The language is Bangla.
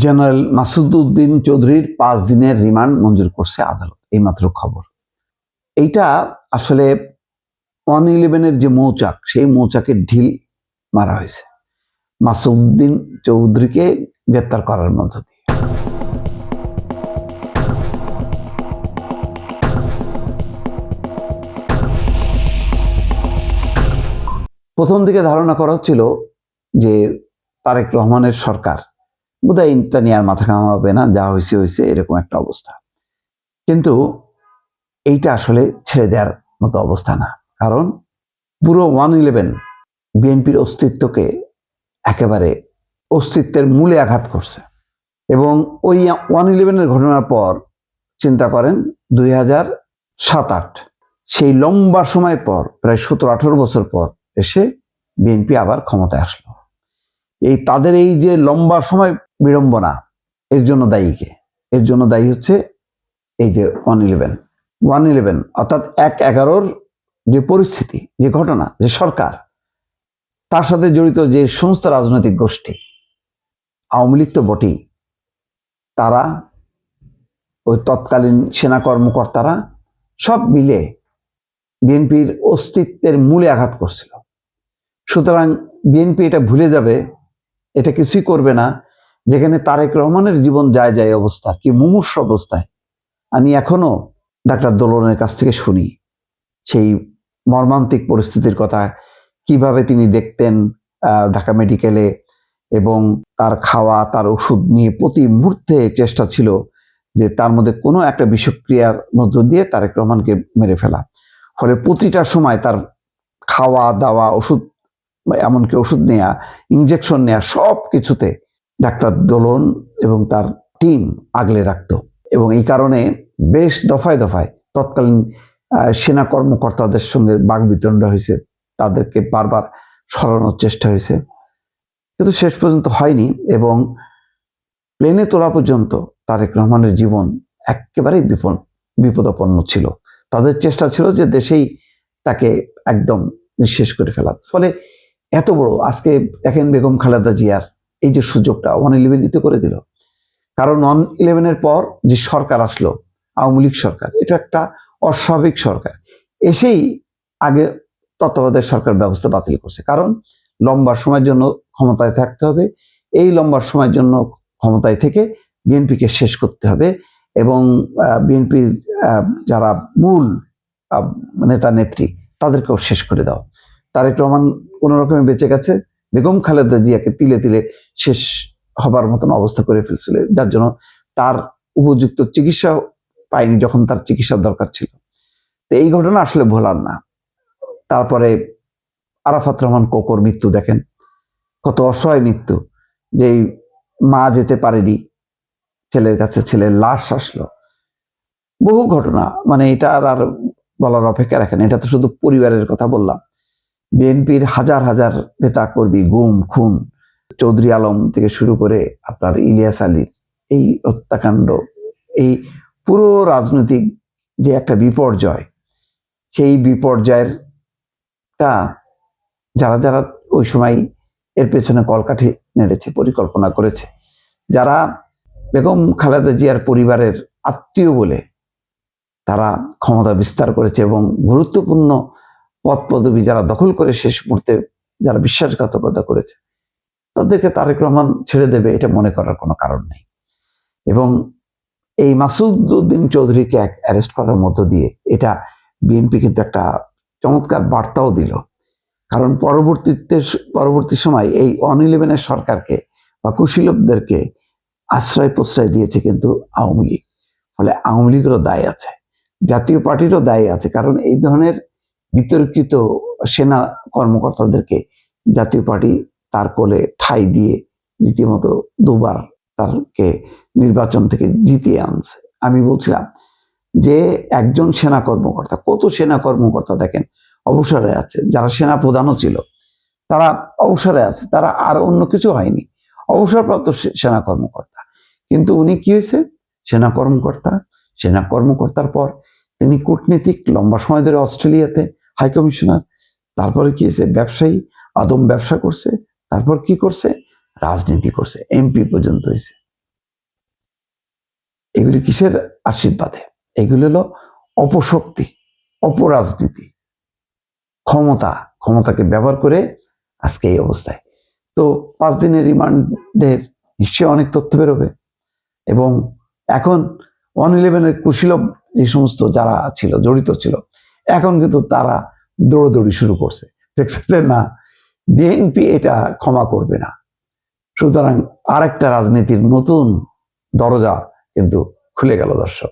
জেনারেল মাসুদ উদ্দিন চৌধুরীর 5 দিনের রিমান্ড মঞ্জুর করছে আদালত। এইমাত্র খবর। এইটা আসলে 111-এর যে মৌচাক, সেই মৌচাকে ঢিল মারা হয়েছে মাসুদ উদ্দিন চৌধুরীকে গ্রেপ্তার করার মধ্য দিয়ে। প্রথম দিকে ধারণা করা হচ্ছিল যে তারেক রহমানের সরকার বোধহয় এটা নিয়ে আর মাথা ঘামাবে না, যা হয়েছে হয়েছে, এরকম একটা অবস্থা। কিন্তু এইটা আসলে ছেড়ে দেওয়ার মতো অবস্থা না, কারণ পুরো 111 বিএনপির অস্তিত্বকে একেবারে অস্তিত্বের মূলে আঘাত করছে। এবং ওই 111-এর ঘটনার পর চিন্তা করেন 2007-08 সেই লম্বা সময় পর, প্রায় 17-18 বছর পর এসে বিএনপি আবার ক্ষমতায় আসলো। এই তাদের এই যে লম্বা সময় বিড়ম্বনা, এর জন্য দায়ী কে? এর জন্য দায়ী হচ্ছে এই যে 111 অর্থাৎ 1/11-র যে পরিস্থিতি, যে ঘটনা, যে সরকার, তার সাথে জড়িত যে সমস্ত রাজনৈতিক গোষ্ঠী, আওয়ামী লীগ তো বটেই, তারা, ওই তৎকালীন সেনা কর্মকর্তারা সব মিলে বিএনপির অস্তিত্বের মূলে আঘাত করছিল। সুতরাং বিএনপি এটা ভুলে যাবে, এটা কিছুই করবে না, যেখানে তারেক রহমানের জীবন যায় যায় অবস্থা, কি মুমূর্ষু অবস্থায়। আমি এখনো ডাক্তার দোলনের কাছ থেকে শুনি সেই মর্মান্তিক পরিস্থিতির কথা, কিভাবে তিনি দেখতেন ঢাকা মেডিকেলে, এবং তার খাওয়া, তার ওষুধ নিয়ে প্রতি মুহূর্তে চেষ্টা ছিল যে তার মধ্যে কোনো একটা বিষক্রিয়ার মধ্য দিয়ে তারেক রহমানকে মেরে ফেলা। ফলে প্রতিটা সময় তার খাওয়া দাওয়া, ওষুধ, এমনকি ওষুধ নেওয়া, ইঞ্জেকশন নেওয়া, সব কিছুতে ডাক্তার দোলন এবং তার টিম আগলে রাখত। এবং এই কারণে বেশ দফায় দফায় তৎকালীন সেনা কর্মকর্তাদের সঙ্গে বাকবিতণ্ডা হয়েছে, তাদেরকে বারবার সরানোর চেষ্টা হয়েছে, কিন্তু শেষ পর্যন্ত হয়নি। এবং প্লেনে তোলা পর্যন্ত তারেক রহমানের জীবন একেবারেই বিপদাপন্ন ছিল। তাদের চেষ্টা ছিল যে দেশেই তাকে একদম নিঃশেষ করে ফেলা। ফলে এত বড়, আজকে দেখেন বেগম খালেদা জিয়ার এই যে সুযোগটা 111 নিতে করে দিল। কারণ 111-এর পর যে সরকার আসলো, আওয়ামী লীগ সরকার, এটা একটা অস্বাভাবিক সরকার, এসেই আগে তত্ত্বাবধায়ক সরকার ব্যবস্থা বাতিল করছে। কারণ লম্বা সময়ের জন্য ক্ষমতায় থাকতে হবে, এই লম্বা সময়ের জন্য ক্ষমতায় থেকে বিএনপিকে শেষ করতে হবে, এবং বিএনপির যারা মূল নেতা নেত্রী, তাদেরকেও শেষ করে দাও। তারেক রহমান কোনো রকমে বেঁচে গেছে, বেগম খালেদা জিয়াকে তিলে তিলে শেষ হবার মতন অবস্থা করে ফেলছিল, যার জন্য তার উপযুক্ত চিকিৎসা পায়নি যখন তার চিকিৎসার দরকার ছিল। তো এই ঘটনা আসলে ভোলার না। তারপরে আরাফাত রহমান কোকোর মৃত্যু দেখেন, কত অসহায় মৃত্যু, যে মা যেতে পারেনি ছেলের কাছে, ছেলের লাশ আসলো। বহু ঘটনা, মানে এটা আর বলার অপেক্ষা রাখেন। এটা তো শুধু পরিবারের কথা বললাম, বিএনপির হাজার হাজার নেতা কর্মী গুম খুন, চৌধুরী আলম থেকে শুরু করে আপনার ইলিয়াস আলীর এই হত্যাকাণ্ড, এই পুরো রাজনৈতিক যে একটা বিপর্যয়, সেই বিপর্যয়েরটা যারা যারা ওই সময় এর পেছনে কলকাঠি নেড়েছে, পরিকল্পনা করেছে, যারা বেগম খালেদা জিয়ার পরিবারের আত্মীয় বলে তারা ক্ষমতা বিস্তার করেছে, এবং গুরুত্বপূর্ণ পদ পদবি যারা দখল করে শেষ মুহূর্তে যারা বিশ্বাসঘাতকতা করেছে, তাদেরকে তারেক রহমান ছেড়ে দেবে এটা মনে করার কোনো কারণ নেই। এবং এই মাসুদ উদ্দিন চৌধুরীকে অ্যারেস্ট করার মধ্য দিয়ে এটা বিএনপি কিন্তু একটা চমৎকার বার্তাও দিল। কারণ পরবর্তী সময় এই 111-এর সরকারকে বা কুশীলবদেরকে আশ্রয় প্রশ্রয় দিয়েছে কিন্তু আওয়ামী লীগ। ফলে আওয়ামী লীগেরও দায় আছে, জাতীয় পার্টিরও দায় আছে, কারণ এই ধরনের বিতর্কিত সেনা কর্মকর্তাদেরকে জাতীয় পার্টি তার কোলে ঠাঁই দিয়ে রীতিমতো দুবার তারকে নির্বাচন থেকে জিতিয়ে আনছে। আমি বলছিলাম যে একজন সেনা কর্মকর্তা, কত সেনা কর্মকর্তা দেখেন অবসরে আছে, যারা সেনা প্রধানও ছিল তারা অবসরে আছে, তারা আর অন্য কিছু হয়নি, অবসরপ্রাপ্ত সেনা কর্মকর্তা। কিন্তু উনি কি হয়েছে? সেনা কর্মকর্তার পর তিনি কূটনীতিক, লম্বা সময় ধরে অস্ট্রেলিয়াতে হাইকমিশনার, তারপরে কি হয়েছে? ব্যবসায়ী, আদম ব্যবসা করছে, তারপর কি করছে? রাজনীতি করছে, এমপি পর্যন্ত হয়েছে। এগুলি কিসের আশীর্বাদে? এগুলি হলো অপশক্তি, অপরাজনীতি, ক্ষমতাকে ব্যবহার করে আজকে এই অবস্থায়। তো 5 দিনের রিমান্ডের নিশ্চয়ই অনেক তথ্য বেরোবে, এবং এখন 111-এর কুশীলব যে সমস্ত যারা ছিল, জড়িত ছিল, এখন কিন্তু তারা দৌড়দৌড়ি শুরু করছে, দেখছে যে না, বিএনপি এটা ক্ষমা করবে না। সুতরাং আরেকটা রাজনীতির নতুন দরজা কিন্তু খুলে গেল দর্শক।